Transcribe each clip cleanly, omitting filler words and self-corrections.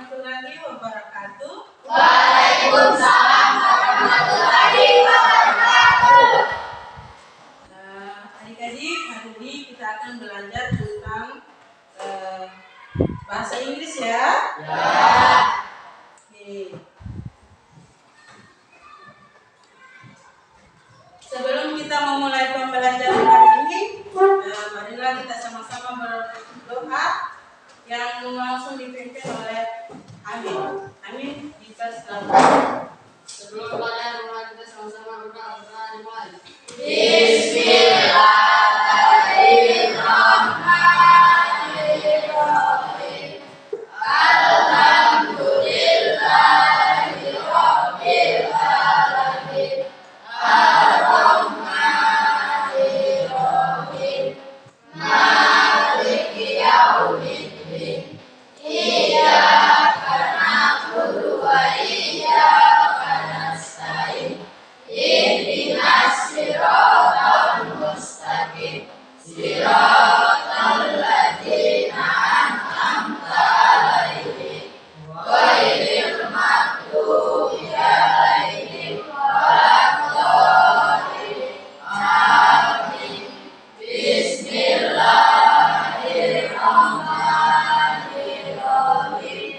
warahmatullahi wabarakatuh. Waalaikumsalam warahmatullahi wabarakatuh. Adik-adik, hari ini kita akan belajar tentang bahasa Inggris ya. Oke. Sebelum kita memulai pembelajaran hari ini, marilah kita sama-sama berdoa yang langsung dipimpin oleh Amin. Amin, dipersilakan. Sebelum belajar, mari kita sama-sama berdoa dimulai. Bismillahirrahmanirrahim. Alhamdulillahirabbil alamin. Ar-Rahmanir-Rahim. Maliki yaumiddin. Iyyaka na'budu wa iyyaka nasta'in. Ihdinas siratal mustaqim. Siratal ladzina an'amta 'alaihim ghairil maghdubi 'alaihim waladdallin. Amin. Bismillahirrahmanirrahim.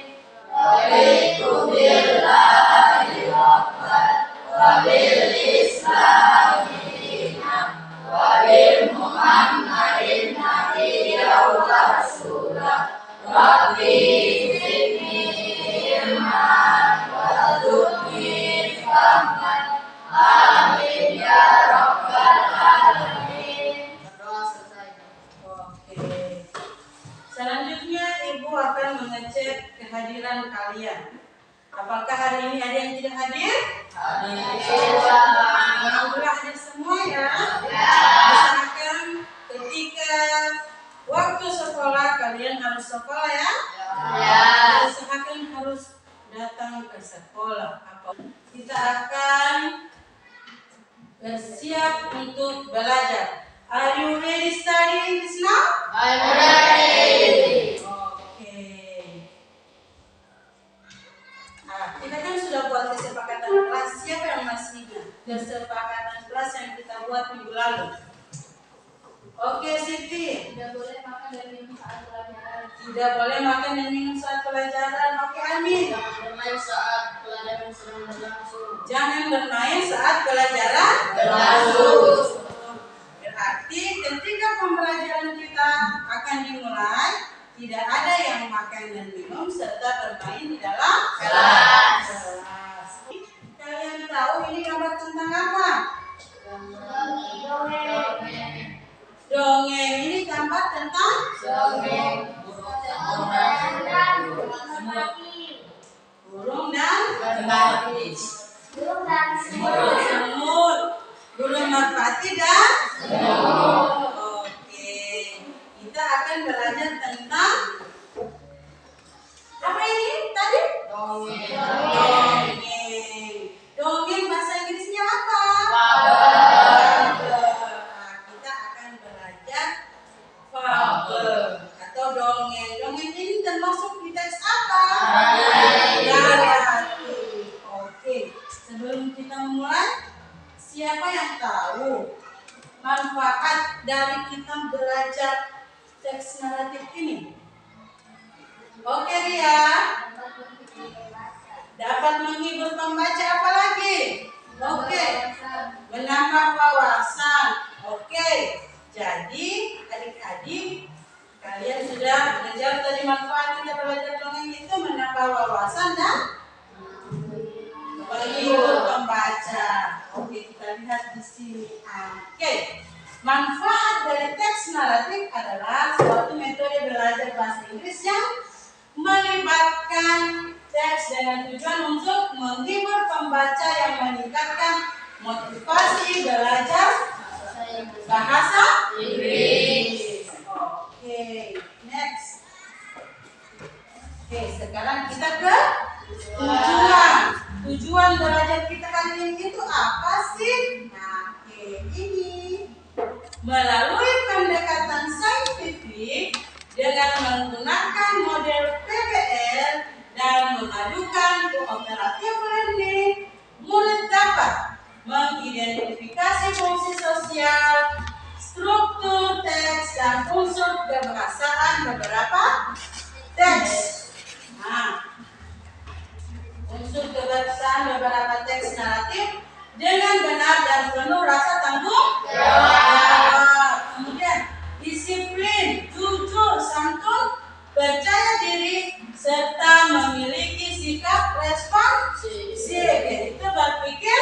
Raditu billahi rabban wa bil islami dinan wa bil muhammadin nabiyyan wa rasulah. Rabbi zidni ilman warzuqni fahman. Amin ya rabbal alamin. Berdoa selesai. Oke. Selanjutnya Ibu akan mengecek kehadiran kalian. Apakah hari ini ada yang tidak hadir? Alhamdulillah hadir semua ya. Usahakan ketika waktu sekolah kalian harus sekolah ya. Usahakan harus datang ke sekolah. Kita akan bersiap untuk belajar. Are you ready studying this now? I'm ready. Oke. Kita kan sudah buat kesepakatan kelas. Siapa yang masih ingat kesepakatan kelas yang kita buat minggu lalu? Oke, Siti. Tidak boleh makan dan minum saat pelajaran. Tidak boleh makan dan minum saat pelajaran. Oke, Amin. Jangan bermain saat pelajaran sedang berlangsung. Jangan bermain saat pelajaran Berlangsung. Berarti ketika pembelajaran kita akan dimulai, tidak ada yang makan dan minum serta bermain di dalam Kelas. Kalian tahu ini gambar tentang apa? Dongeng. Ini gambar tentang burung dan semut. Burung merpati dan semut. Oke. Kita akan belajar tentang apa ini tadi? Dongeng. Dongeng bahasa Inggrisnya apa? Fable. Kita akan belajar fable atau dongeng. Dongeng ini termasuk di teks apa? Naratif. Oke. Sebelum kita mulai, siapa yang tahu manfaat dari kita belajar teks naratif ini? Oke, Ria. Dapat menghibur pembaca, apa lagi? Oke. Menambah wawasan. Oke. Jadi, adik-adik, kalian sudah belajar tadi manfaat kita belajar dongeng itu menambah wawasan dan menghibur pembaca. Oke, kita lihat di sini. Oke. Manfaat dari teks naratif adalah suatu metode belajar bahasa Inggris yang melibatkan teks dengan tujuan untuk menghibur pembaca yang meningkatkan motivasi belajar bahasa Inggris. Oke, next. Oke, sekarang kita ke tujuan. Tujuan belajar kita kali ini itu apa sih? Nah, oke, ini melalui pendekatan saintifik dengan menggunakan model PBL dan dipadukan cooperative learning, murid dapat mengidentifikasi fungsi sosial, struktur teks, dan unsur kebahasaan beberapa teks. Nah, unsur kebahasaan beberapa teks naratif dengan benar dan penuh rasa tanggung jawab. Kemudian disiplin, jujur, santun, percaya diri, serta memiliki sikap responsif, yaitu berpikir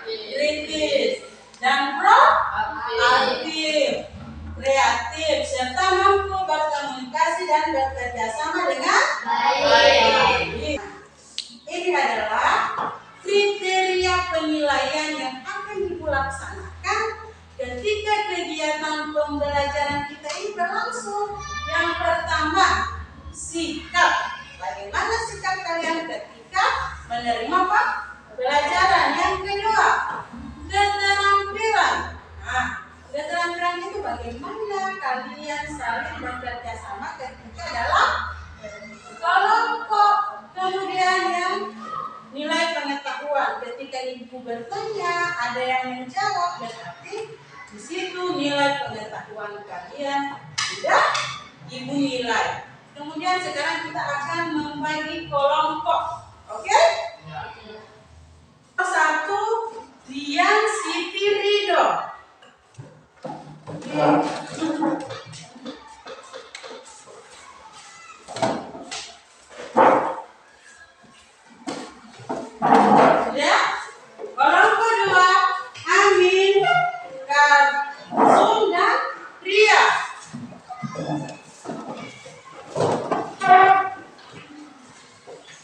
kritis dan proaktif, kreatif, serta mampu berkomunikasi dan bekerja sama dengan baik. Ini adalah kriteria penilaian yang akan dilaksanakan ketika kegiatan pembelajaran kita ini berlangsung. Yang pertama, sikap. Bagaimana sikap kalian ketika menerima pelajaran? Yang kedua, keterampilan. Nah, keterampilan itu bagaimana kalian saling bekerja sama ketika dalam kelompok. Kemudian yang nilai pengetahuan, ketika ibu bertanya ada yang menjawab, berarti di situ nilai pengetahuan kalian sudah ibu nilai. Kemudian sekarang kita akan membagi kelompok, oke? Satu, Rian Siti Ridho. Sudah? Kelompok dua, Amin, Karsum, dan Ria.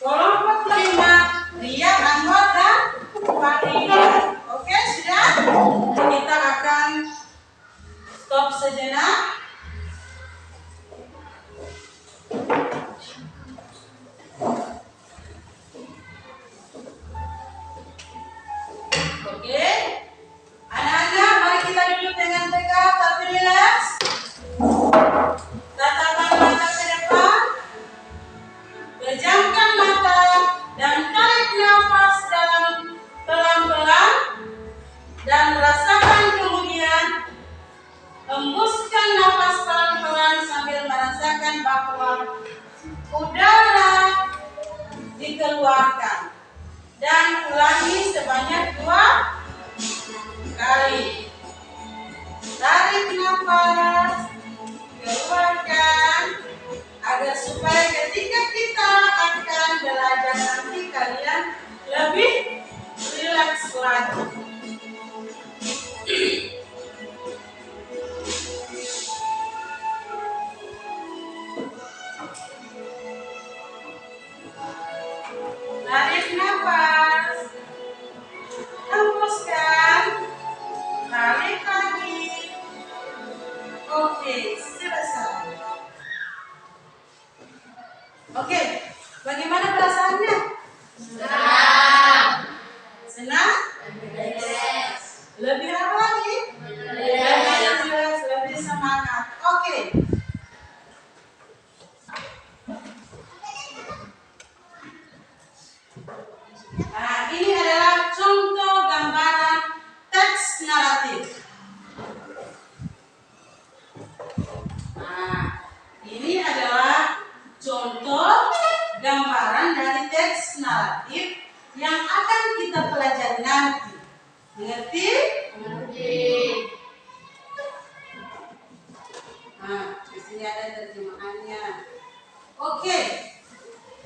Kelompok kelima, Ria, Anwar, dan Farida. Oke, sudah? Kita akan stop sejenak. Oke, anak-anak, mari kita duduk dengan tegak tapi rileks. Tatapkan mata ke depan, pejamkan mata, dan tarik nafas dalam pelan-pelan, dan rasakan. Kemudian hembuskan nafas pelan-pelan sambil merasakan bahwa udara dikeluarkan. Dan ulangi sebanyak 2 kali. Tarik nafas, keluarkan, agar supaya ketika kita akan belajar nanti kalian lebih rileks lagi. Tarik nafas, hembuskan, tarik lagi. Oke, selesai. Oke, bagaimana perasaannya? Senang. Senang? Lebih apa lagi? Lebih semangat. Oke. Nah, ini adalah contoh gambaran teks naratif. Nah, ini adalah contoh gambaran dari teks naratif yang akan kita pelajari nanti. Mengerti? Nah, di sini ada terjemahannya. Oke.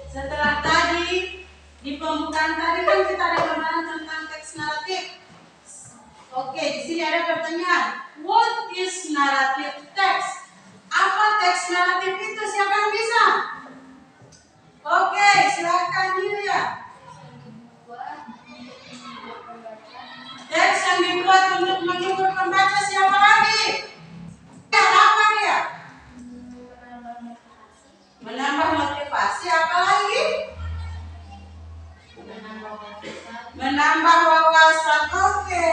Setelah tadi di pembukaan tadi kan kita ada gambaran tentang teks naratif. Oke, di sini ada pertanyaan. What is narrative text? Apa teks naratif itu? Siapa yang bisa? Oke, silakan Yulia. Teks yang dibuat untuk menghibur pembaca siapa lagi? Apa dia? Menambah motivasi. Apa lagi? Menambah wawasan. Oke,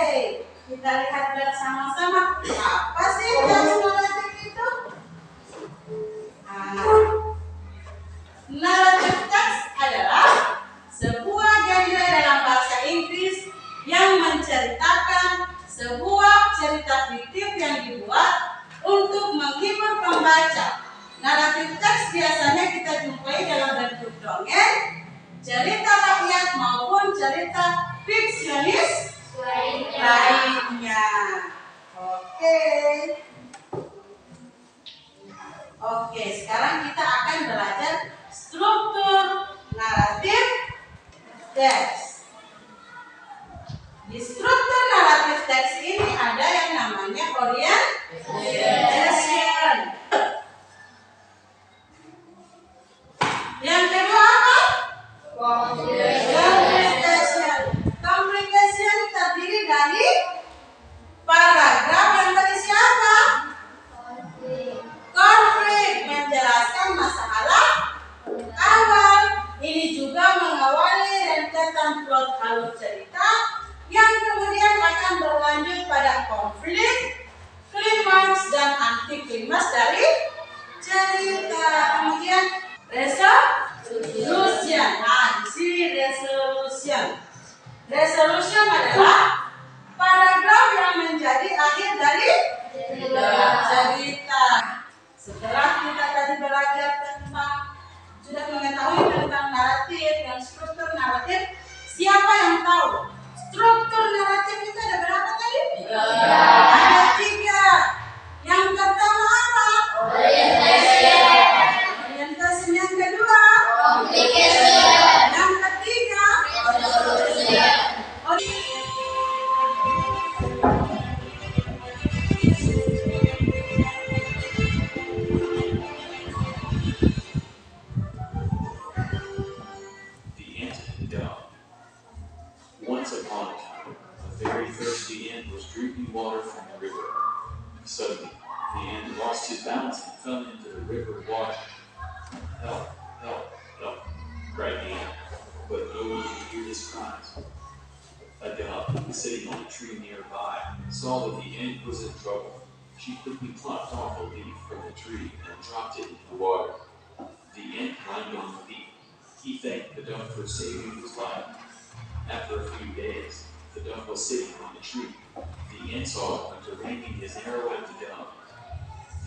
kita lihat bersama-sama. Apa sih teks naratif itu? Naratif teks adalah dongeng, cerita rakyat maupun cerita fiksionis lainnya. Oke, sekarang kita akan belajar struktur naratif teks. Di struktur naratif teks ini ada yang namanya orientation. Yang kedua apa? Complication. Complication terdiri dari paragraf yang berisi apa? Konflik, menjelaskan masalah awal. Ini juga mengawali rentetan plot alur cerita yang kemudian akan berlanjut pada konflik, klimaks dan anti klimaks dari cerita. Kemudian resolution. Nah, di sini resolution. Resolution adalah paragraf yang menjadi akhir dari cerita. Setelah kita tadi belajar tentang, sudah mengetahui tentang naratif dan struktur naratif, siapa yang tahu struktur naratif itu ada berapa tadi? Ada 3. Yang pertama apa? Orientation. Yang kedua? Yang ketiga? Once upon a time, a very thirsty ant was drinking water from the river. Suddenly, the ant lost his balance and fell into the river water. Help, help, help, cried the ant, but no one could hear his cries. A dove, sitting on a tree nearby, saw that the ant was in trouble. She quickly plucked off a leaf from the tree and dropped it into the water. The ant climbed on the leaf. He thanked the dove for saving his life. After a few days, the dove was sitting on the tree. The ant saw a hunter aiming his arrow at the dove.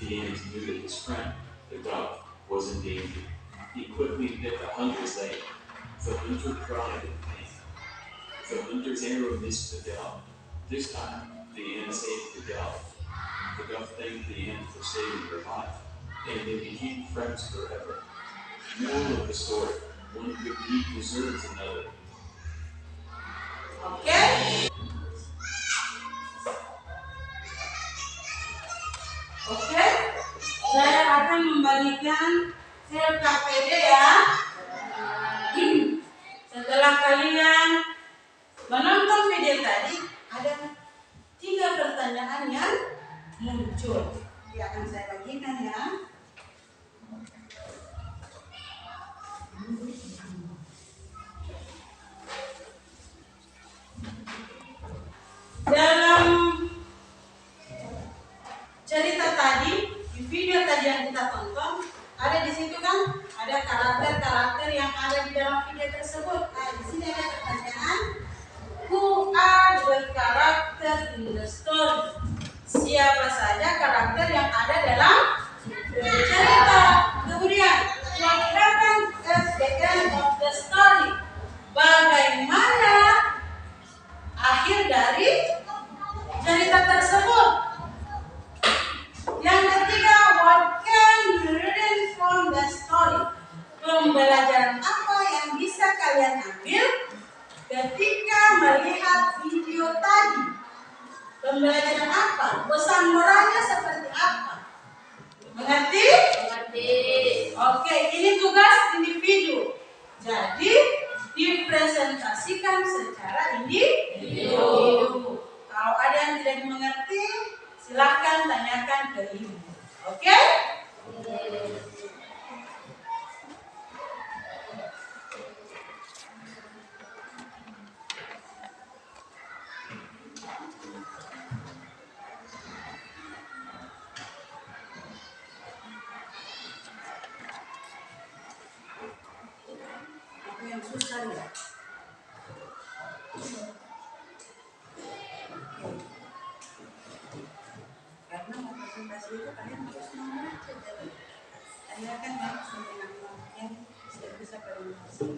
The ant knew that his friend, the dove, was in danger. He quickly bit the hunter's leg. The hunter cried in pain. The hunter's arrow missed the dove. This time, the ant saved the dove. The dove thanked the ant for saving her life, and they became friends forever. Moral of the story: one good deed deserves another. Oke. Saya akan membagikan file KPD ya. Setelah kalian menonton video tadi, ada 3 pertanyaan yang muncul. Yang akan saya bagikan ya. Dalam cerita tadi, di video tadi yang kita tonton, ada di situ kan, ada karakter-karakter yang ada di dalam video tersebut. Nah, di sini ada pertanyaan, who are the character in the story? Siapa saja karakter yang ada dalam cerita? Kemudian, what happened at the end of the story? Bagaimana akhir dari cerita tersebut? Yang ketiga, what can you learn from the story? Pembelajaran apa yang bisa kalian ambil ketika melihat video tadi? Pembelajaran apa? Pesan moralnya seperti apa? Mengerti? Oke, ini tugas individu. Jadi dipresentasikan secara individu. Kalau ada yang tidak dimengerti, silahkan tanyakan ke ibu. Oke? Apa yang susah ya? Karena mau presentasi itu kalian harus membaca. Tanyakan ya, Bisa presentasi.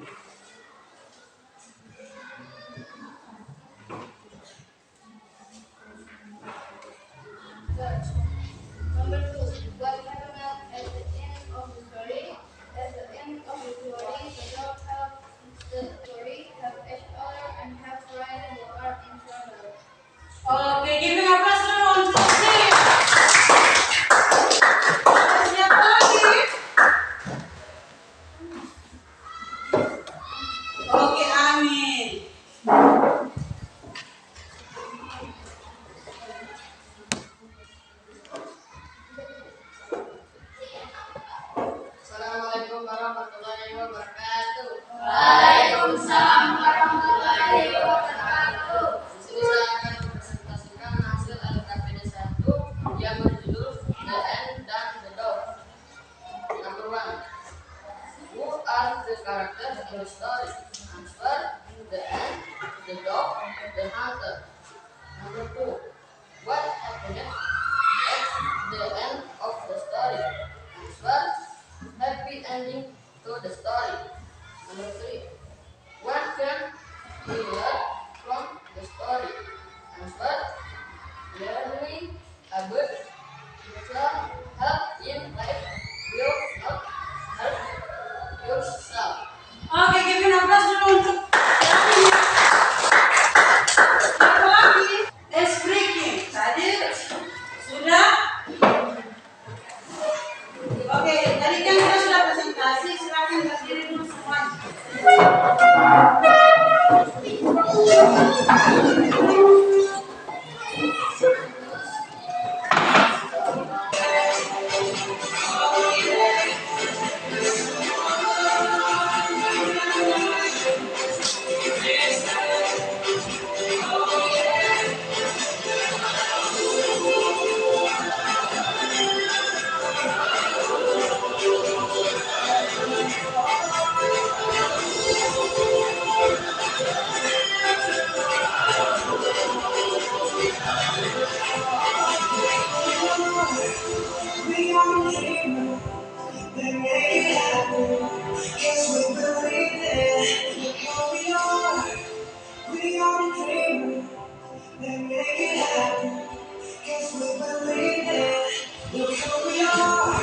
Number 2. What happened at the end of the story? At the end of the story, the dog helped the story, help each other, and help friends who are in trouble. Oke, giving applause dulu untuk Sip. Siapa lagi? Oke, amin. Assalamualaikum warahmatullahi wabarakatuh. Waalaikumsalam warahmatullahi wabarakatuh. Di sini saya akan mempresentasikan hasil LKPD 1 yang berjudul The Ant dan the Dog. Number 1. Who are the characters in the story? Answer: the ant, the dog, the hunter. Number 2. What happened at the end of the story? Answer: happy ending to the story. Number 3. What can we learn from the story? Answer: learning about help in life will not hurt yourself. Oke, giving applause dulu untuk siapa ini? Siapa lagi? Speaking. Tadi sudah. Oke, tadi kan kita sudah presentasi. Silakan berdiri dulu semuanya. We are dreamers, they make it happen. Yes, we believe it. Look who we are. We are dreamers, they make it happen. Yes, we believe it. Look who we are.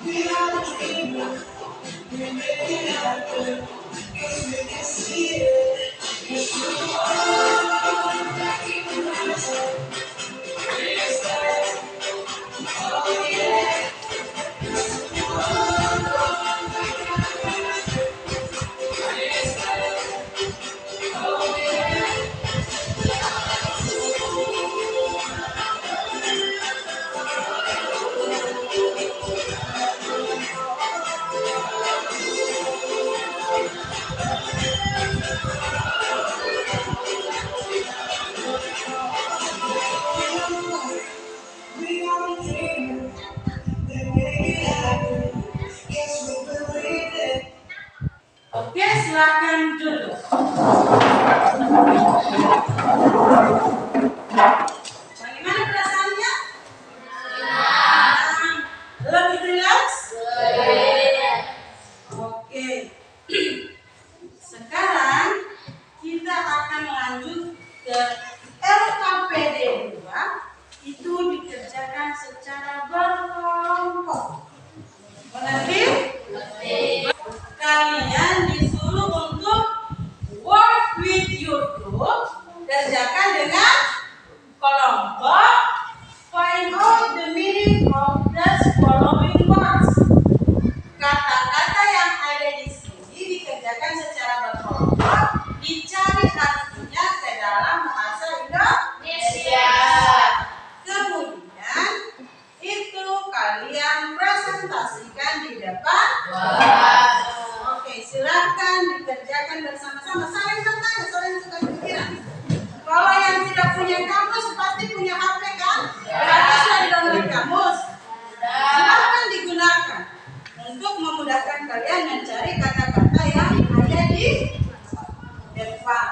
We are dreamers, they make it happen. Yes, we can see it. Yes, we are. Back in the mountain. Yes, that. Oh, yeah. We are dreamers, they make it happen. Yes, we believe it. Oke, silakan duduk. Bagaimana perasaannya? Lebih rileks? Oke. Sekarang kita akan lanjut ke LKPD 2. Itu dikerjakan secara berkelompok. Mengerti? Kalian disuruh untuk work with your group, kerjakan dengan kelompok. Find out the meaning of the following words. Kata-kata yang ada di sini dikerjakan secara berkelompok, dicari artinya ke dalam bahasa Indonesia. Kemudian itu kalian presentasikan di depan. Oke, silakan dikerjakan bersama-sama. Saling bertanya, saling tukar pikiran. Kalau yang tidak punya kamus pasti punya HP kan? Berarti sudah di-download kamus. Silakan digunakan untuk memudahkan kalian mencari kata-kata yang ada di depan.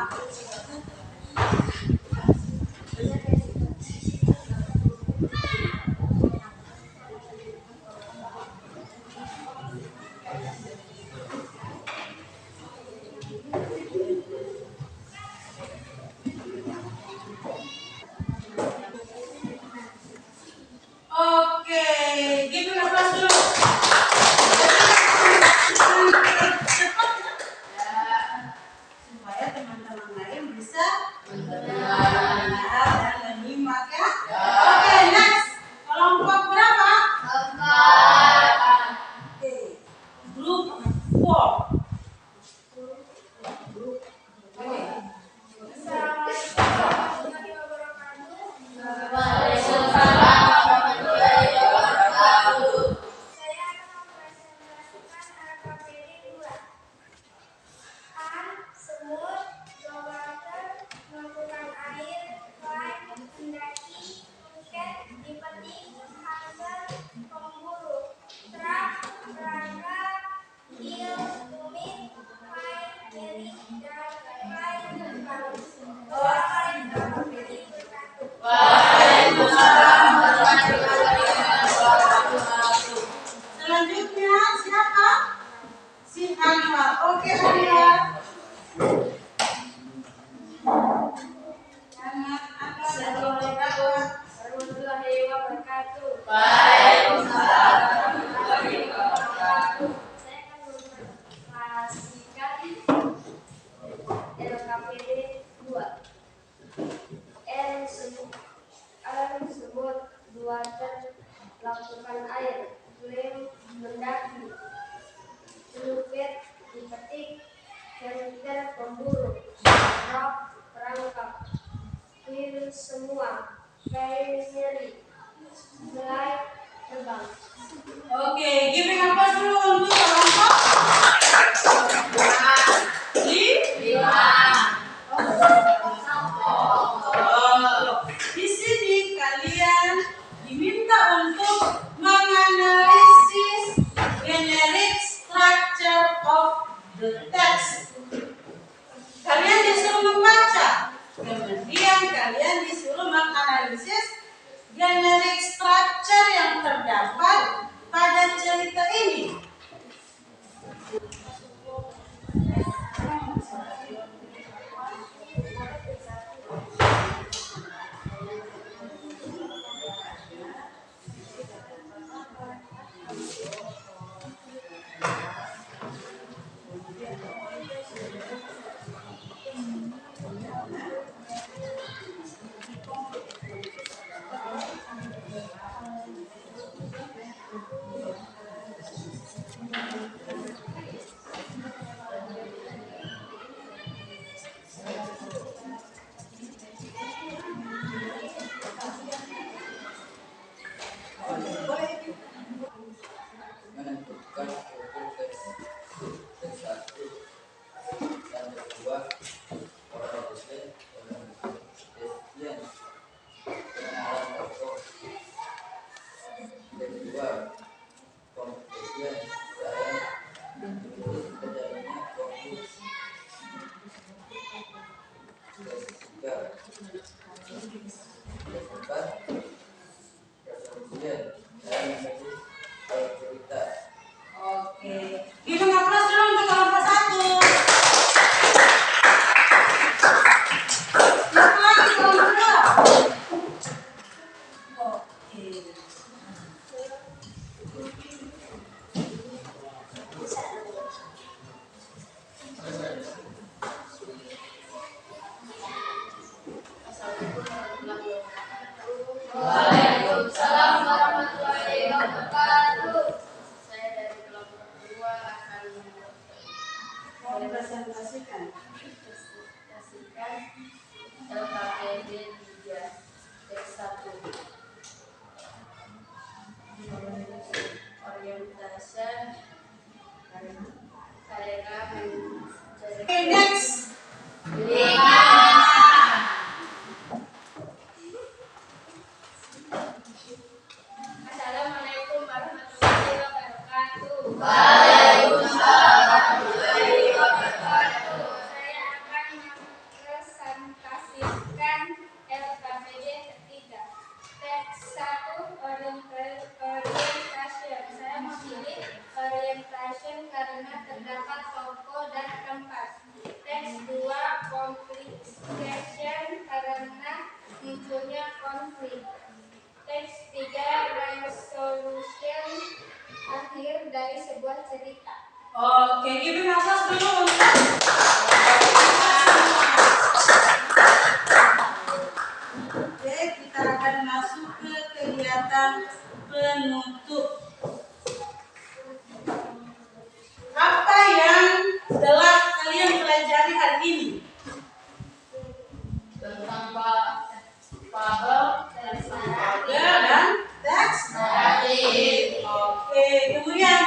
LKPD 2. N sebut buatan lakukan air, klaim mendaki, selupit dipetik, center pemburu, rock perangkap, will semua, primary, flight terbang. Oke, giving applause dulu untuk kelompok 5. Di sini kalian diminta untuk menganalisis generic structure of the text. Kalian disuruh membaca, kemudian kalian disuruh menganalisis generic structure yang terdapat pada cerita ini. Menentukan struktur teks satu dan kedua organisasi pengenalan tokoh, kedua pembuktian saya menulis terjadinya konflik, ketiga keempat kemudian saya menulis cerita. Oke, giving applause dulu untuk kelompok 1. Siapa lagi kelompok 2? Oke. Waalaikumsalam warahmatullahi wabarakatuh. Saya dari kelompok 2 akan Presentasikan LKPD 3 teks 1. Orientasi karena menjadi Oke, next. Assalamualaikum warahmatullahi wabarakatuh. Waalaikumsalam warahmatullahi wabarakatuh. Saya akan mempresentasikan LKPD ketiga. Teks 1 orientation. Saya memilih orientation karena terdapat tokoh dan tempat. Teks 2 complication karena munculnya konflik. Teks 3 resolution akhir dari sebuah cerita. Oke, giving applause dulu untuk Oke, kita akan masuk ke kegiatan penutup. Apa yang telah kalian pelajari hari ini? tentang fabel Dan teks. naratif. Oke, kemudian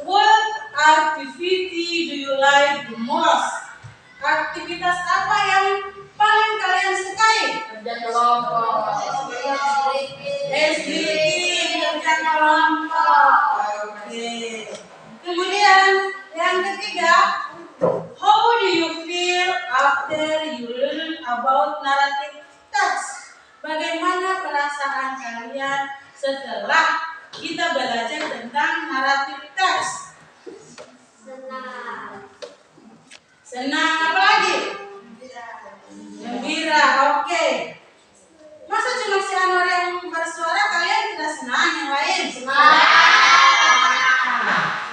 what activity do you like the most? Aktivitas apa yang paling kalian sukai? Kerja kelompok. SDG, kerja kelompok. Oke. Kemudian yang ketiga, how do you feel after you learn about narrative text? Bagaimana perasaan kalian setelah kita belajar tentang narrative text? Senang. Senang, apa lagi? Gembira, oke. Masa cuma si Anwar yang bersuara, kalian tidak senang, yang lain? Senang.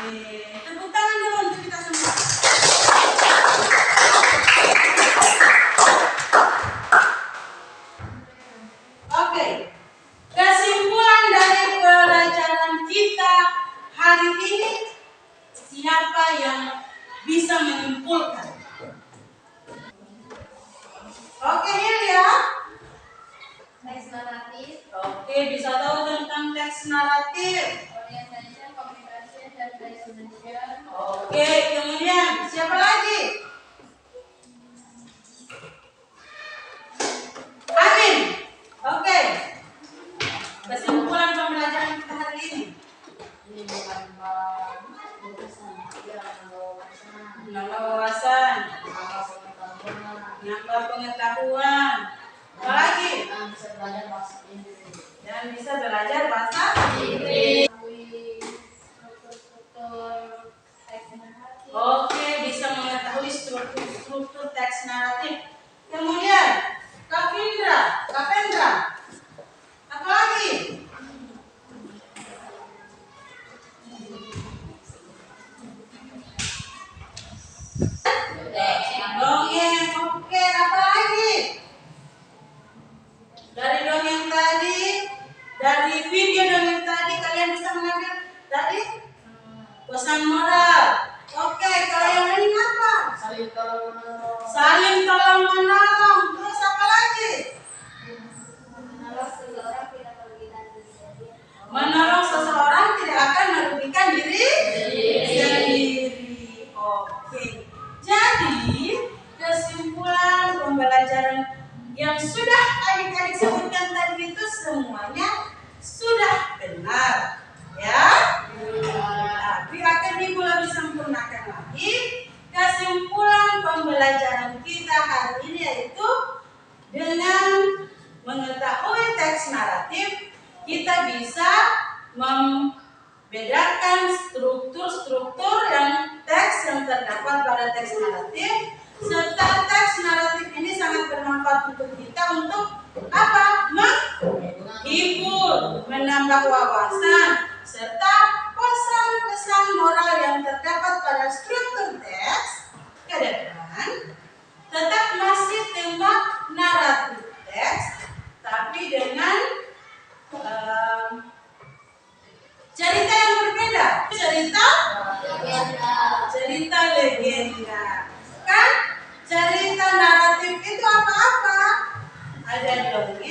Oke, tepuk tangan dulu untuk kita semua. Oke, kemudian siapa lagi? Amin. Oke. Kesimpulan pembelajaran kita hari ini. Ini bukan lukisan, dia wawasan, Nambah wawasan, pengetahuan, nambah pengetahuan. Apa lagi? dan bisa belajar bahasa Inggris. Dan bisa belajar bahasa Inggris. struktur teks narratif. Oke, bisa mengetahui struktur teks naratif. Kemudian, Kak Pendra, apa lagi? Dongeng, oke, apa lagi? Dari dongeng tadi, dari video dongeng tadi, kalian bisa mengambil tadi pesan moral. Oke, kalau yang lain apa? Saling tolong menolong. Saling tolong menolong. Terus apa lagi? Menolong seseorang tidak merugikan diri sendiri. Menolong seseorang tidak akan merugikan diri sendiri. Oke. Jadi, kesimpulan pembelajaran yang sudah adik-adik sebutkan tadi itu semuanya sudah benar. Ya? Tapi akan ibu lebih sempurnakan lagi. Kesimpulan pembelajaran kita hari ini yaitu dengan mengetahui teks naratif, kita bisa membedakan struktur-struktur yang teks yang terdapat pada teks naratif, serta teks naratif ini sangat bermanfaat untuk kita untuk apa? Menghibur, menambah wawasan, serta pesan-pesan moral yang terdapat pada struktur teks ke depan tetap masih tema naratif teks, tapi dengan cerita yang berbeda. Cerita legenda. Kan cerita naratif itu apa-apa? Ada dongeng,